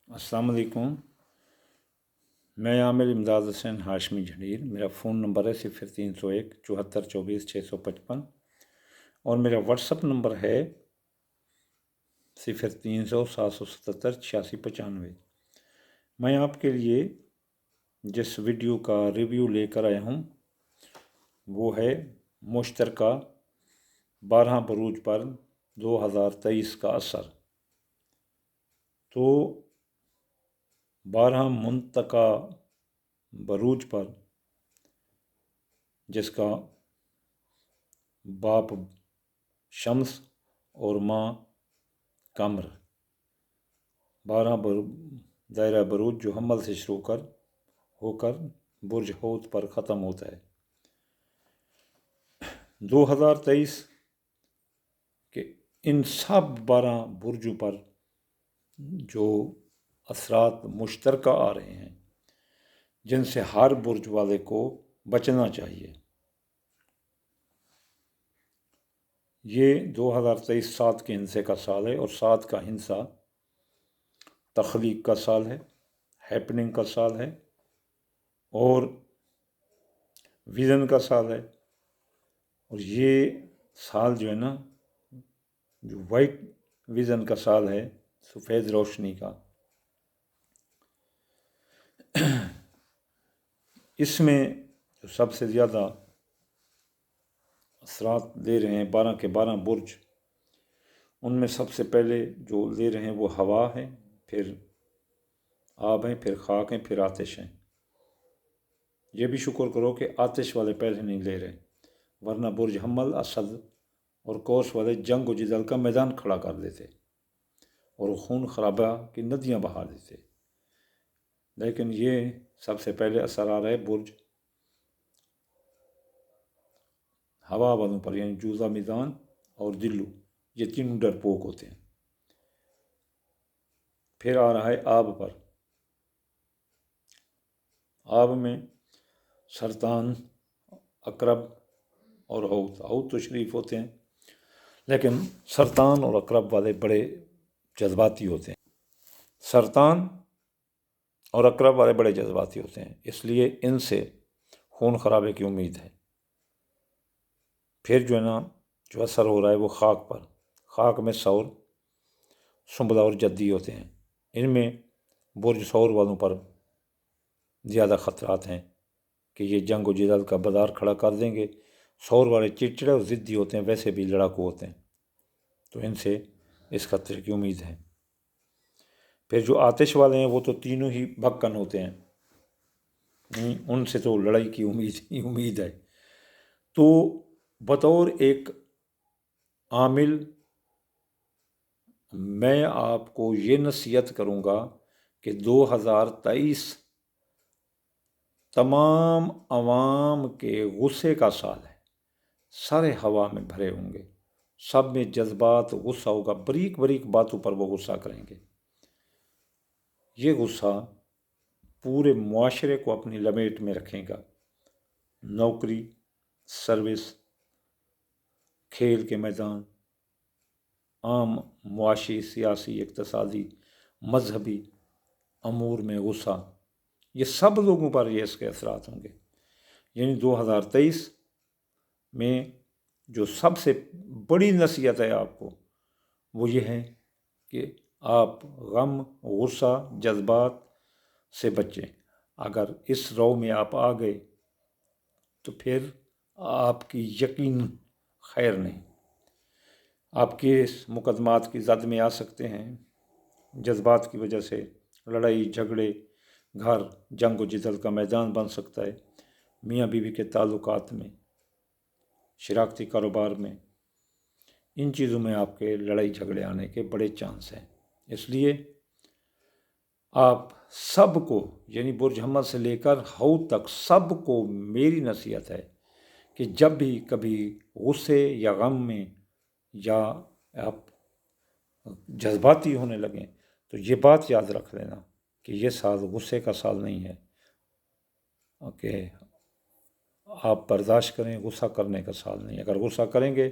अस्सलाम वालेकुम। मैं आमिर इमदाद हुसैन हाशमी झंडीर। मेरा फ़ोन नंबर है 0301 7424 655 और मेरा व्हाट्सअप नंबर है 0300 777 8695। मैं आपके लिए जिस वीडियो का रिव्यू लेकर आया हूँ वो है मुश्तरका 12 बरूज पर 2023 का असर। तो 12 मुंतका बरूज पर जिसका बाप शम्स और माँ कमर, 12 दायरा बरूज जो हमल से शुरू होकर बुर्ज हौत पर ख़त्म होता है। 2023 के इन सब 12 बुर्जों पर जो असरात मुश्तरका आ रहे हैं जिनसे हर बुर्ज वाले को बचना चाहिए। ये 2023 सात के हिंसे का साल है और सात का हिंसा तख्लीक का साल है, हैपनिंग का साल है और विज़न का साल है। और ये साल जो है ना, जो वाइट विज़न का साल है, सफ़ेद रोशनी का, इसमें जो सबसे ज़्यादा असरात ले रहे हैं 12 के 12 बुर्ज, उनमें सबसे पहले जो ले रहे हैं वो हवा है, फिर आब हैं, फिर खाक हैं, फिर आतिश हैं। ये भी शुक्र करो कि आतिश वाले पहले नहीं ले रहे, वरना बुर्ज हमल, असद और कौस वाले जंग व जिदल का मैदान खड़ा कर देते और खून खराबा की नदियाँ बहा देते। लेकिन ये सबसे पहले असर आ रहा है बुर्ज हवा वालों पर, यानी जूजा, मीज़ान और दिल्लू, ये तीनों डरपोक होते हैं। फिर आ रहा है आब पर। आब में सरतान, अकरब और हौत तो शरीफ होते हैं, लेकिन सरतान और अकरब वाले बड़े जज्बाती होते हैं। सरतान और अकरब वाले बड़े जज्बाती होते हैं, इसलिए इनसे खून खराबे की उम्मीद है। फिर जो है ना, जो असर हो रहा है वो खाक पर। खाक में सौर, सुंबला और जद्दी होते हैं। इनमें बुर्ज सौर वालों पर ज़्यादा ख़तरात हैं कि ये जंग व जिदल का बाजार खड़ा कर देंगे। सौर वाले चिड़चिड़े और ज़िद्दी होते हैं, वैसे भी लड़ाकू होते हैं, तो इनसे इस खतरे की उम्मीद है। फिर जो आतिश वाले हैं वो तो तीनों ही भक्कन होते हैं, उनसे तो लड़ाई की उम्मीद है। तो बतौर एक आमिल मैं आपको ये नसीहत करूँगा कि 2023 तमाम अवाम के गुस्से का साल है। सारे हवा में भरे होंगे, सब में जज्बात, गुस्सा होगा, बारीक बारीक बातों पर वो गुस्सा करेंगे। ये गुस्सा पूरे मुआशरे को अपनी लपेट में रखेगा। नौकरी, सर्विस, खेल के मैदान, आम मुआशी, सियासी, इक़्तिसादी, मजहबी अमूर में गुस्सा, ये सब लोगों पर ये इसके असरात होंगे। यानी 2023 में जो सबसे बड़ी नसीहत है आपको वो ये है कि आप गम, गुस्सा, जज्बात से बचें। अगर इस रौ में आप आ गए तो फिर आपकी यकीन खैर नहीं। आप केस मुकदमात की जद में आ सकते हैं। जज्बात की वजह से लड़ाई झगड़े, घर जंग व जिदल का मैदान बन सकता है। मियाँ बीवी के ताल्लुकात में, शराकती कारोबार में, इन चीज़ों में आपके लड़ाई झगड़े आने के बड़े चांस हैं। इसलिए आप सबको, यानी बुर्ज हमल से लेकर हौद तक, सबको मेरी नसीहत है कि जब भी कभी गुस्से या गम में या आप जज्बाती होने लगें तो ये बात याद रख लेना कि ये साल गुस्से का साल नहीं है। ओके, आप बर्दाश्त करें, गुस्सा करने का साल नहीं। अगर गुस्सा करेंगे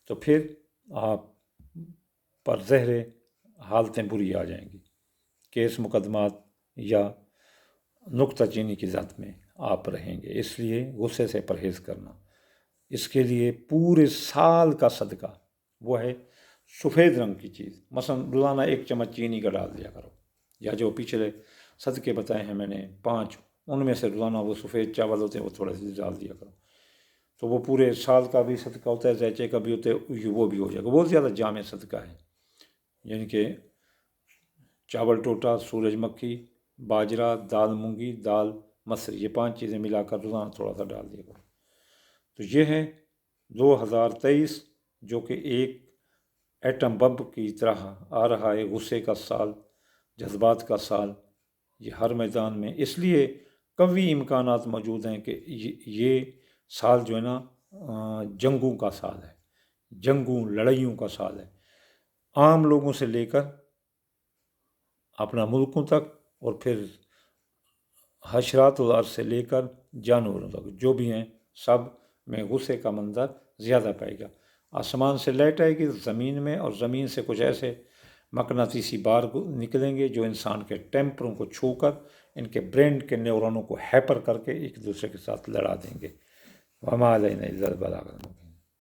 तो फिर आप पर ज़हरे हालतें बुरी आ जाएंगी। کیس مقدمات یا نکتہ چینی کی ذات میں آپ رہیں گے، اس لیے غصے سے پرہیز کرنا۔ اس کے لیے پورے سال کا صدقہ وہ ہے سفید رنگ کی چیز، مثلا روزانہ 1 چمچ چینی کا ڈال دیا کرو، یا جو پچھلے صدقے بتائے ہیں میں نے 5، ان میں سے روزانہ وہ سفید چاول ہوتے ہیں وہ تھوڑے سے ڈال دیا کرو، تو وہ پورے سال کا بھی صدقہ ہوتا ہے، زیچے کا بھی ہوتا ہے، وہ بھی ہو جائے گا۔ بہت زیادہ جامع صدقہ ہے، یعنی کہ چاول ٹوٹا، سورج مکھی، باجرہ، دال مونگی، دال مسری، یہ 5 چیزیں ملا کر روزانہ تھوڑا سا ڈال دیا کرو۔ تو یہ ہے 2023 جو کہ ایک ایٹم بم کی طرح آ رہا ہے، غصے کا سال، جذبات کا سال، یہ ہر میدان میں اس لیے قوی امکانات موجود ہیں کہ یہ سال جو ہے نا جنگوں کا سال ہے، جنگوں لڑائیوں کا سال ہے، عام لوگوں سے لے کر اپنا ملکوں تک، اور پھر حشرات الارض سے لے کر جانوروں تک جو بھی ہیں سب میں غصے کا منظر زیادہ پائے گا۔ آسمان سے لائٹ آئے گی زمین میں، اور زمین سے کچھ ایسے مقناطیسی بار نکلیں گے جو انسان کے ٹیمپروں کو چھو کر ان کے برین کے نیورونوں کو ہیپر کر کے ایک دوسرے کے ساتھ لڑا دیں گے۔ وما علینا الا البلاغ۔